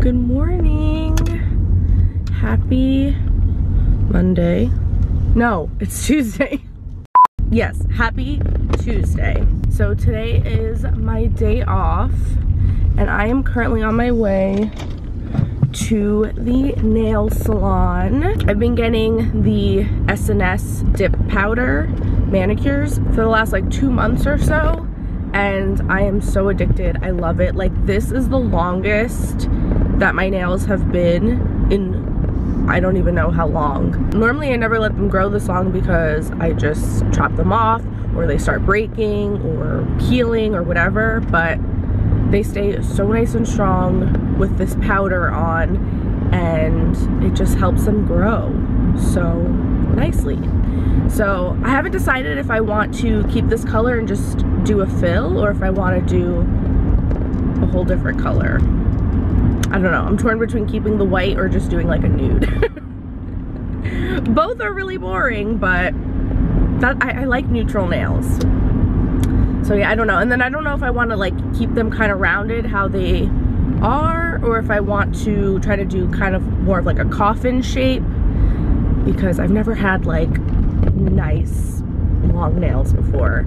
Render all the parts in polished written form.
Good morning. Happy Monday. No, it's Tuesday. Yes, happy Tuesday. So today is my day off and I am currently on my way to the nail salon. I've been getting the S&S dip powder manicures for the last like 2 months or so, and I am so addicted. I love it. Like, this is the longest that my nails have been in I don't even know how long. Normally I never let them grow this long because I just chop them off or they start breaking or peeling or whatever, but they stay so nice and strong with this powder on, and it just helps them grow so nicely. So I haven't decided if I want to keep this color and just do a fill or if I want to do a whole different color. I don't know. I'm torn between keeping the white or just doing like a nude. Both are really boring, but I like neutral nails. So yeah, I don't know. And then I don't know if I want to like keep them kind of rounded how they are, or if I want to try to do kind of more of like a coffin shape, because I've never had like nice long nails before.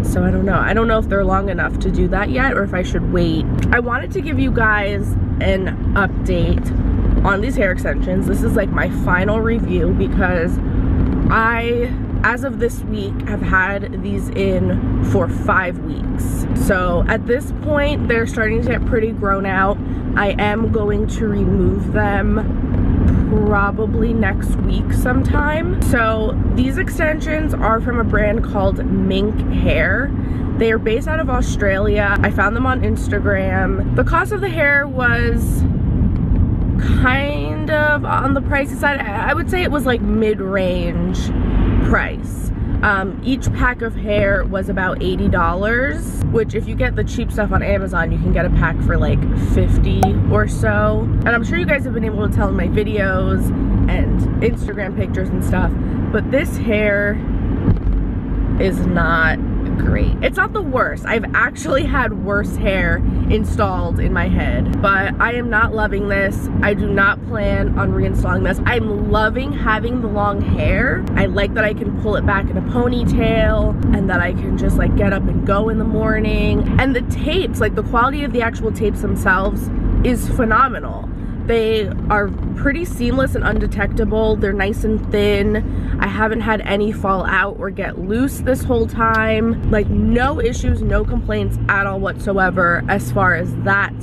So I don't know. I don't know if they're long enough to do that yet or if I should wait. I wanted to give you guys an update on these hair extensions. This is like my final review because I, as of this week, have had these in for 5 weeks. So at this point, they're starting to get pretty grown out. I am going to remove them probably next week sometime. So these extensions are from a brand called Minque hair. They are based out of Australia. I found them on Instagram. The cost of the hair was kind of on the pricey side. I would say it was like mid-range price. Each pack of hair was about $80, which if you get the cheap stuff on Amazon, you can get a pack for like $50 or so. And I'm sure you guys have been able to tell in my videos and Instagram pictures and stuff, but this hair is not great. It's not the worst. I've actually had worse hair installed in my head, but I am not loving this. I do not plan on reinstalling this. I'm loving having the long hair. I like that I can pull it back in a ponytail and that I can just like get up and go in the morning. And the tapes, like the quality of the actual tapes themselves is phenomenal. They are pretty seamless and undetectable. They're nice and thin. I haven't had any fall out or get loose this whole time. Like, no issues, no complaints at all whatsoever as far as that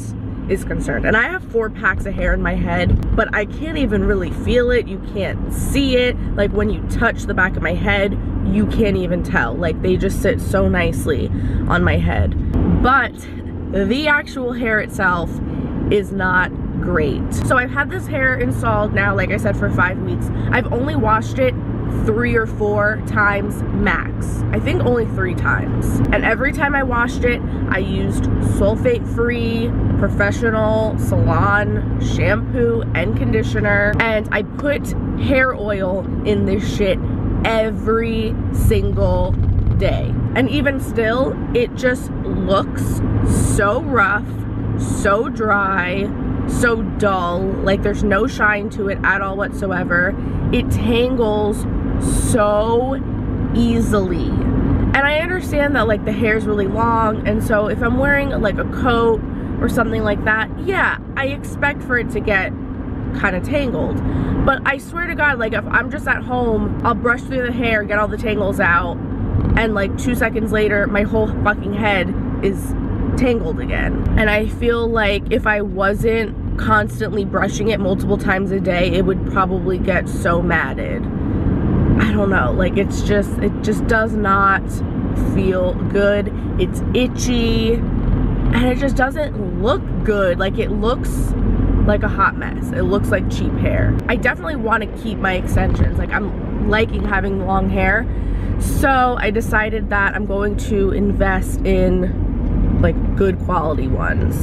is concerned. And I have 4 packs of hair in my head, but I can't even really feel it. You can't see it. Like, when you touch the back of my head, you can't even tell. Like, they just sit so nicely on my head. But the actual hair itself is not great. So I've had this hair installed now, like I said, for 5 weeks. I've only washed it 3 or 4 times max. I think only 3 times. And every time I washed it, I used sulfate-free, professional salon shampoo and conditioner. And I put hair oil in this shit every single day. And even still, it just looks so rough, so dry, so dull. Like, there's no shine to it at all whatsoever. It tangles so easily. And I understand that like the hair's really long, and so if I'm wearing like a coat or something like that, yeah, I expect for it to get kind of tangled. But I swear to God, like if I'm just at home, I'll brush through the hair, get all the tangles out, and like 2 seconds later, my whole fucking head is tangled again. And I feel like if I wasn't constantly brushing it multiple times a day, it would probably get so matted. I don't know, like it just does not feel good. It's itchy and it just doesn't look good. Like, it looks like a hot mess. It looks like cheap hair. I definitely want to keep my extensions. Like, I'm liking having long hair. So I decided that I'm going to invest in like good quality ones,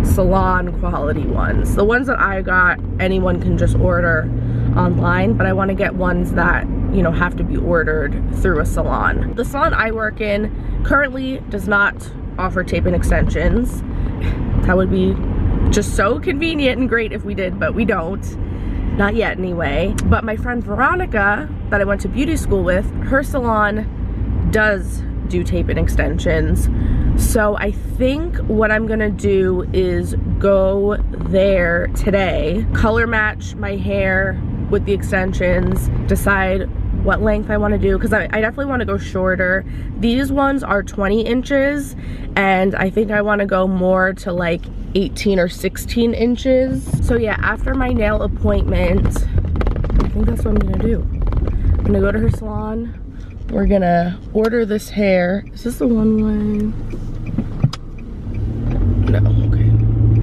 salon quality ones. The ones that I got, anyone can just order online, but I want to get ones that, you know, have to be ordered through a salon. The salon I work in currently does not offer tape and extensions. That would be Just so convenient and great if we did, but we don't. Not yet anyway. But my friend Veronica, that I went to beauty school with, her salon does do tape-in extensions. So I think what I'm gonna do is go there today, color match my hair with the extensions, decide what length I want to do, because I definitely want to go shorter. These ones are 20 inches and I think I want to go more to like 18 or 16 inches. So yeah, after my nail appointment, I think that's what I'm gonna do. I'm gonna go to her salon. We're gonna order this hair. Is this the one way? No, okay.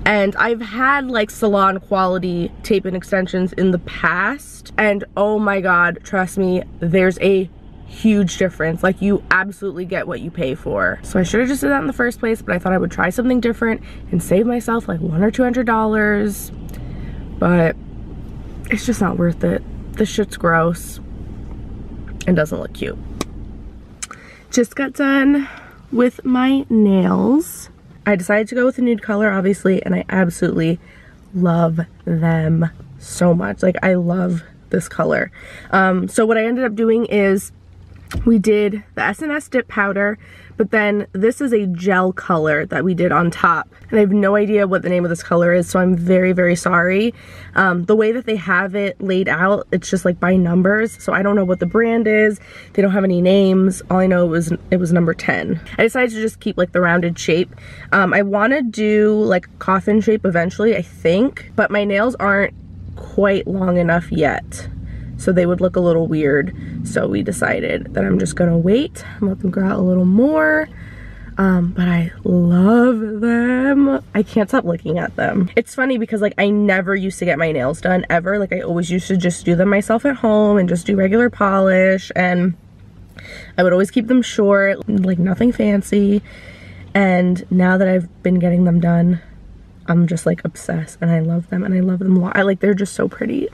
And I've had like salon quality tape-in extensions in the past, and oh my god, trust me, there's a huge difference. Like, you absolutely get what you pay for. So I should have just did that in the first place, but I thought I would try something different and save myself like $100 or $200, but it's just not worth it. This shit's gross and doesn't look cute. Just got done with my nails. I decided to go with a nude color, obviously, and I absolutely love them so much. Like, I love this color. So what I ended up doing is we did the S&S dip powder, but then this is a gel color that we did on top. And I have no idea what the name of this color is, so I'm very, very sorry. The way that they have it laid out, it's just like by numbers, so I don't know what the brand is. They don't have any names. All I know it was number 10. I decided to just keep like the rounded shape. I want to do like coffin shape eventually, I think, but my nails aren't quite long enough yet, so they would look a little weird. So we decided that I'm just gonna wait and let them grow out a little more. But I love them. I can't stop looking at them. It's funny because like I never used to get my nails done ever. Like, I always used to just do them myself at home and just do regular polish, and I would always keep them short, like nothing fancy. And now that I've been getting them done, I'm just like obsessed, and I love them, and I love them a lot. They're just so pretty.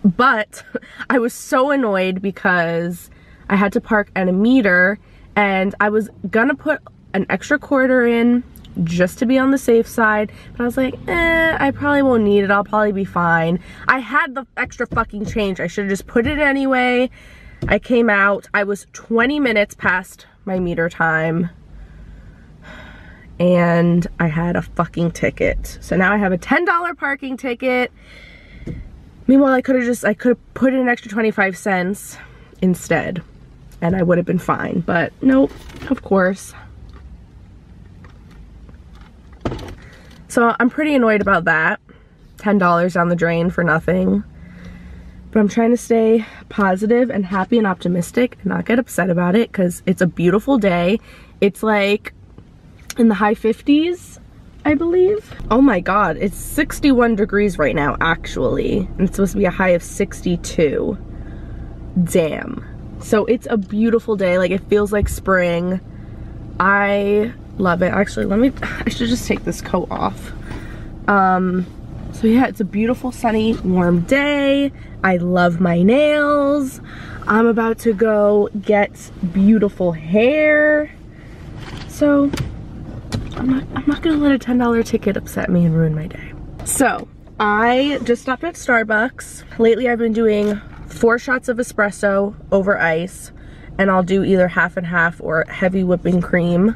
But I was so annoyed because I had to park at a meter, and I was gonna put an extra quarter in just to be on the safe side, but I was like, I probably won't need it. I'll probably be fine. I had the extra fucking change. I should have just put it anyway. I came out. I was 20 minutes past my meter time, and I had a fucking ticket. So now I have a $10 parking ticket. Meanwhile, I could have put in an extra 25 cents instead, and I would have been fine, but nope, of course. So I'm pretty annoyed about that. $10 down the drain for nothing. But I'm trying to stay positive and happy and optimistic and not get upset about it, because it's a beautiful day. It's like in the high 50s. I believe. Oh my god, it's 61 degrees right now, actually. And it's supposed to be a high of 62. Damn. So it's a beautiful day. Like, it feels like spring. I love it. Actually, I should just take this coat off. So yeah, it's a beautiful, sunny, warm day. I love my nails. I'm about to go get beautiful hair. So I'm not gonna let a $10 ticket upset me and ruin my day. So I just stopped at Starbucks. Lately I've been doing 4 shots of espresso over ice, and I'll do either half and half or heavy whipping cream,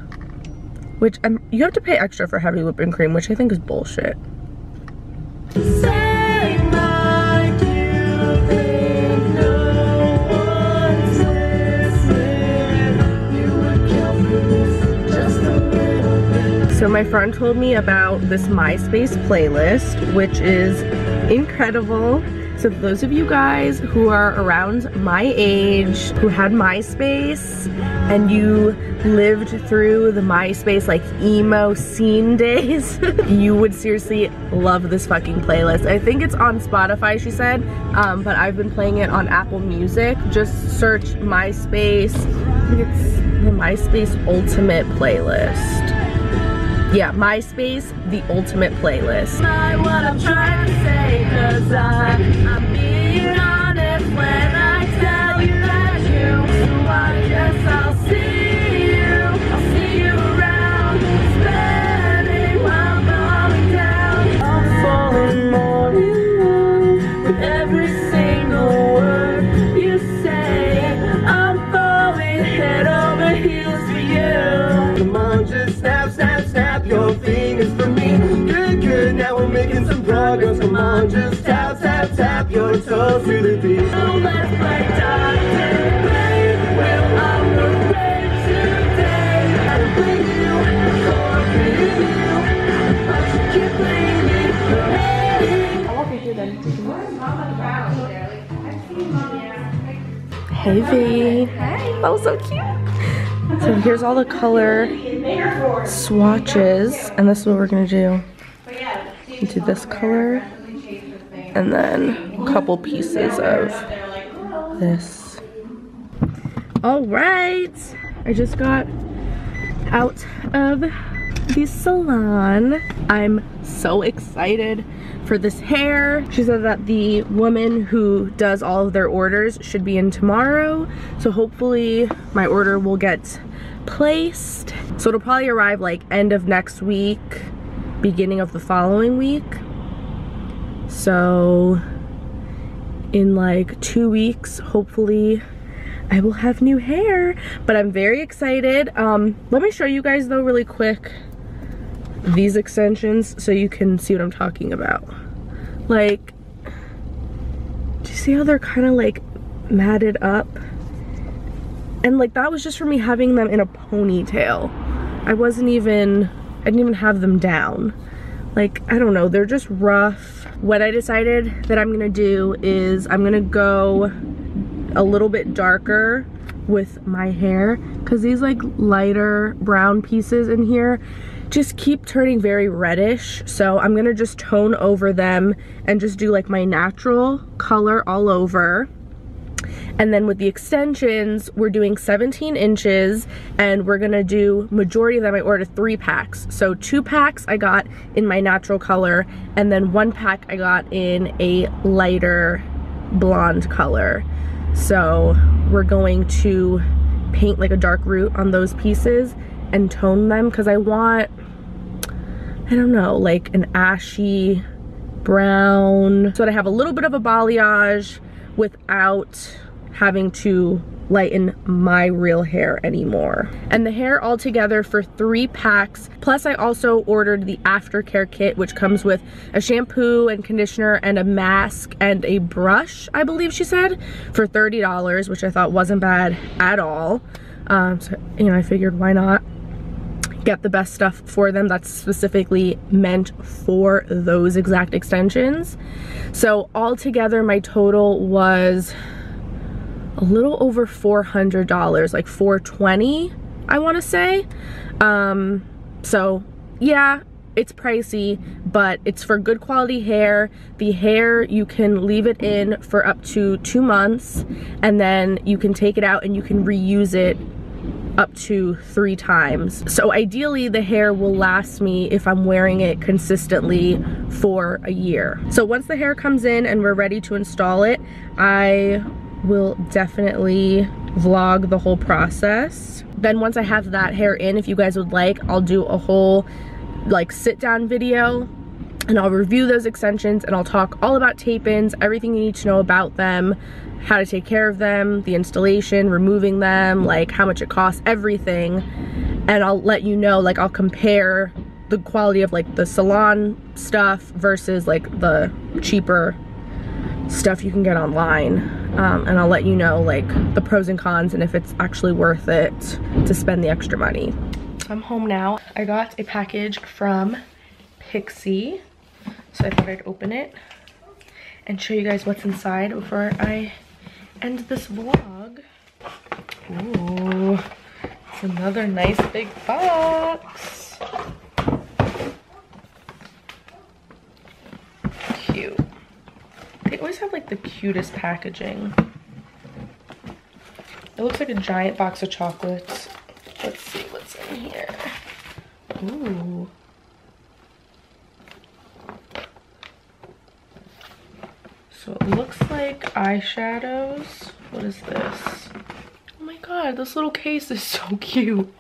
which you have to pay extra for heavy whipping cream, which I think is bullshit. So my friend told me about this Myspace playlist, which is incredible. So for those of you guys who are around my age, who had Myspace, and you lived through the Myspace like emo scene days, you would seriously love this fucking playlist. I think it's on Spotify, she said, but I've been playing it on Apple Music. Just search Myspace. I think it's the Myspace Ultimate Playlist. Yeah, Myspace, the ultimate playlist. What I'm trying to say, 'cause I'm being honest when I tell you that so I guess I'll see you around, spending while going down. So just tap, tap, tap your toes to the beat. So let's play Dr. Blade. We'll operate today. I'll blame you for being you, but you keep blaming me. I'll walk you through then. Hey V. Hi. That was so cute. So here's all the color swatches, and this is what we're gonna do. Do this color, and then a couple pieces of this. All right, I just got out of the salon. I'm so excited for this hair. She said that the woman who does all of their orders should be in tomorrow, so hopefully my order will get placed. So it'll probably arrive like end of next week, beginning of the following week. So in like 2 weeks, hopefully I will have new hair, but I'm very excited. Let me show you guys though really quick these extensions so you can see what I'm talking about. Like, do you see how they're kind of like matted up? And like that was just for me having them in a ponytail. I didn't even have them down. Like, I don't know, they're just rough. What I decided that I'm gonna do is I'm gonna go a little bit darker with my hair, because these like lighter brown pieces in here just keep turning very reddish. So I'm gonna just tone over them and just do like my natural color all over. And then with the extensions, we're doing 17 inches, and we're gonna do, majority of them I ordered 3 packs. So 2 packs I got in my natural color, and then 1 pack I got in a lighter blonde color. So we're going to paint like a dark root on those pieces and tone them, because I want, I don't know, like an ashy brown, so that I have a little bit of a balayage without having to lighten my real hair anymore. And the hair altogether for 3 packs, plus I also ordered the aftercare kit, which comes with a shampoo and conditioner and a mask and a brush, I believe she said, for $30, which I thought wasn't bad at all. So, you know, I figured why not get the best stuff for them that's specifically meant for those exact extensions. So altogether my total was a little over $400, like $420 I want to say. So yeah, it's pricey, but it's for good quality hair. The hair, you can leave it in for up to 2 months, and then you can take it out and you can reuse it up to 3 times. So ideally the hair will last me, if I'm wearing it consistently, for a year. So once the hair comes in and we're ready to install it, I will definitely vlog the whole process. Then once I have that hair in, if you guys would like, I'll do a whole like sit down video, and I'll review those extensions, and I'll talk all about tape-ins, everything you need to know about them, how to take care of them, the installation, removing them, like how much it costs, everything. And I'll let you know, like I'll compare the quality of like the salon stuff versus like the cheaper stuff you can get online. And I'll let you know like the pros and cons and if it's actually worth it to spend the extra money. So I'm home now. I got a package from Pixie, so I thought I'd open it and show you guys what's inside before I end this vlog. Ooh, it's another nice big box. Cute. They always have like the cutest packaging. It looks like a giant box of chocolates. Let's see what's in here. Ooh. So it looks like eyeshadows. What is this? Oh my god, this little case is so cute.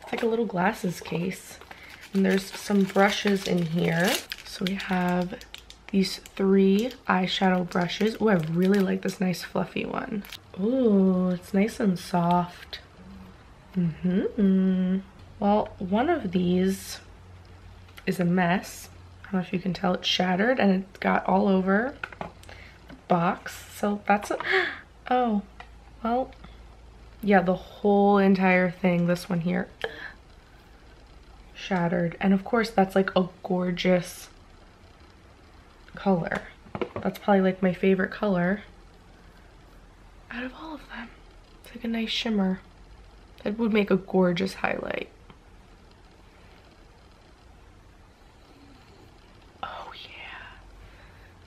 It's like a little glasses case. And there's some brushes in here. So we have these 3 eyeshadow brushes. Oh, I really like this nice fluffy one. Ooh, it's nice and soft. Well, one of these is a mess. don't know if you can tell, it's shattered and it got all over the box. So that's oh, well, yeah, the whole entire thing, this one here, shattered. And of course that's like a gorgeous color. That's probably like my favorite color out of all of them. It's like a nice shimmer. That would make a gorgeous highlight. Oh yeah.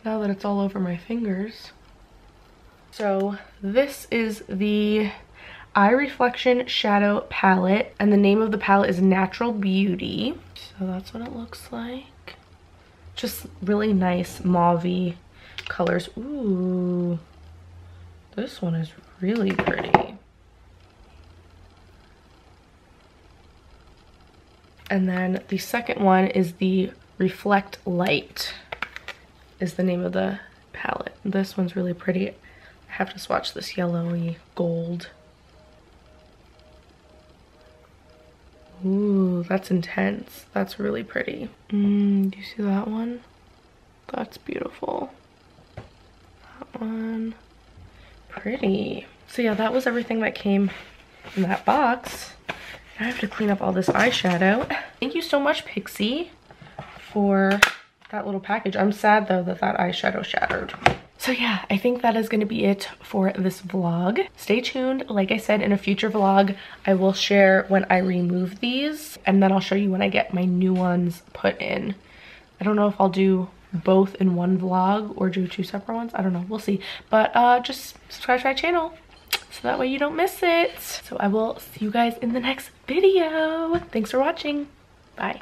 Now that it's all over my fingers. So this is the Eye Reflection Shadow Palette, and the name of the palette is Natural Beauty. So that's what it looks like. Just really nice mauve-y colors. Ooh, this one is really pretty. And then the second one is the Reflect Light, is the name of the palette. This one's really pretty. I have to swatch this yellowy gold. Ooh, that's intense. That's really pretty. Do you see that one? That's beautiful. That one, pretty. So yeah, that was everything that came in that box. Now I have to clean up all this eyeshadow. Thank you so much, Pixie, for that little package. I'm sad though that that eyeshadow shattered. So yeah, I think that is going to be it for this vlog. Stay tuned. Like I said, in a future vlog, I will share when I remove these, and then I'll show you when I get my new ones put in. I don't know if I'll do both in one vlog or do 2 separate ones. I don't know. We'll see. But just subscribe to my channel so that way you don't miss it. So I will see you guys in the next video. Thanks for watching. Bye.